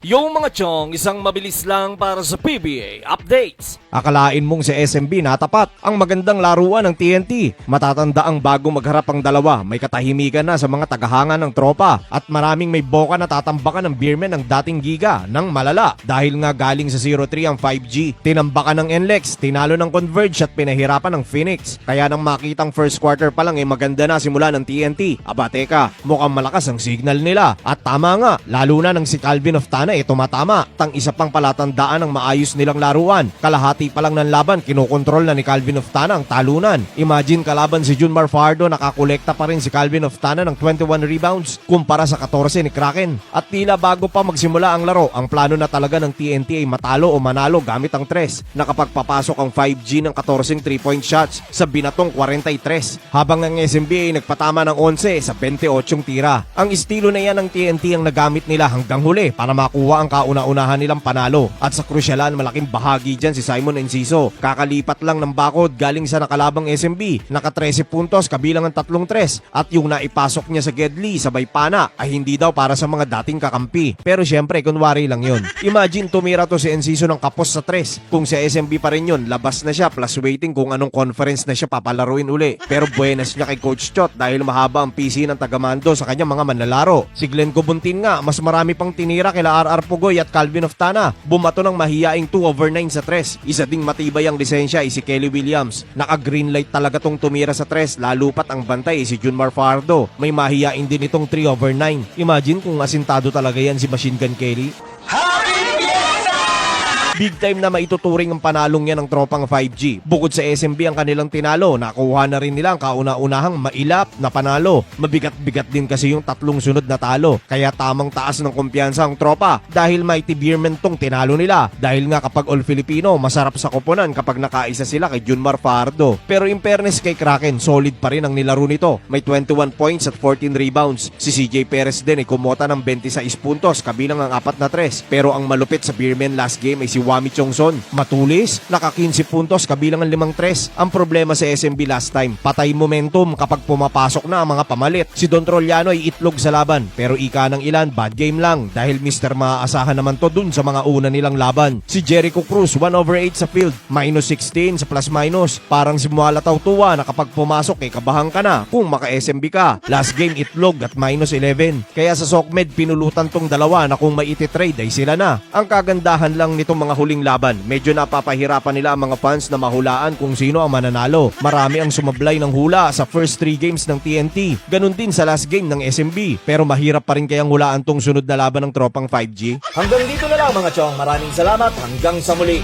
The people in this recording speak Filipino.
Yung mga chong, isang mabilis lang para sa PBA updates. Akalain mong si SMB natapat ang magandang laruan ng TNT. Matatanda ang bago magharap ang dalawa. May katahimikan na sa mga tagahanga ng tropa at maraming may boka na tatambakan ng beerman ng dating giga ng malala. Dahil nga galing sa 0-3 ang 5G, tinambakan ng NLEX, tinalo ng Converge at pinahirapan ng Phoenix. Kaya nang makitang first quarter pa lang maganda na simula ng TNT. Aba teka, mukhang malakas ang signal nila. At tama nga, lalo na nang si Calvin of Tana tumatama. Tang isa pang palatandaan ng maayos nilang laruan. Kalahati pa lang ng laban, kinokontrol na ni Calvin of Tana ang talunan. Imagine kalaban si Junmar Fajardo, nakakolekta pa rin si Calvin of Tana ng 21 rebounds kumpara sa 14 ni Kraken. At tila bago pa magsimula ang laro, ang plano na talaga ng TNT ay matalo o manalo gamit ang 3 na kapag papasok ang 5G ng 14 3-point shots sa binatong 43. Habang ang SMB ay nagpatama ng 11 sa 28 tira. Ang estilo na yan ng TNT ang nagamit nila hanggang huli para makuha ang kauna-unahan nilang panalo. At sa krusyalan, malaking bahagi dyan si Simon Enciso. Kakalipat lang ng bakod galing sa nakalabang SMB. Naka 13 puntos kabilang ang 3-3 at yung naipasok niya sa Gedli sabay pana ay hindi daw para sa mga dating kakampi. Pero syempre, kunwari lang yun. Imagine tumira to si Enciso ng kapos sa 3. Kung sa SMB pa rin yun, labas na siya plus waiting kung anong conference na siya papalaruin uli. Pero buenas niya kay Coach Chot dahil mahaba ang PC ng tagamando sa kanyang mga manlalaro. Si Glenn Cobuntin nga, mas marami pang tinira kila RR Pugoy at Calvin of Tana. Bumato ng mahiyaing 2/9 sa 3. Isa ding matibay ang lisensya ay si Kelly Williams. Naka-green light talaga tong tumira sa 3, lalo pat ang bantay ay si Junmar Fajardo. May mahiyain din itong 3/9. Imagine kung asintado talaga yan si Machine Gun Kelly. Big time na maituturing ang panalong yan ng tropang 5G. Bukod sa SMB ang kanilang tinalo, nakuha na rin nila ang kauna-unahang mailap na panalo. Mabigat-bigat din kasi yung 3 sunod na talo. Kaya tamang taas ng kumpiyansa ang tropa dahil Mighty Beerman tong tinalo nila. Dahil nga kapag all Filipino, masarap sa koponan kapag nakaisa sila kay Junmar Fajardo. Pero in fairness kay Kraken, solid pa rin ang nilaro nito. May 21 points at 14 rebounds. Si CJ Perez din ay kumota ng 26 puntos kabilang ang 4 na 3. Pero ang malupit sa Beerman last game ay si Wami Chongson. Matulis, naka 15 puntos kabilang ang 5-3. Ang problema sa SMB last time, patay momentum kapag pumapasok na ang mga pamalit. Si Don Trollano ay itlog sa laban, pero ika ng ilan, bad game lang dahil Mr. maaasahan naman to dun sa mga una nilang laban. Si Jericho Cruz, 1/8 sa field, minus 16 sa plus-minus. Parang si Muala Tautua na kapag pumasok kabahan ka na kung maka-SMB ka. Last game itlog at minus 11. Kaya sa SOCMED pinulutan tong dalawa na kung maiti-trade ay sila na. Ang kagandahan lang nitong mga huling laban, medyo napapahirapan nila ang mga fans na mahulaan kung sino ang mananalo. Marami ang sumablay ng hula sa first 3 games ng TNT. Ganun din sa last game ng SMB. Pero mahirap pa rin kayang hulaan tong sunod na laban ng tropang 5G. Hanggang dito na lang mga chong. Maraming salamat. Hanggang sa muli.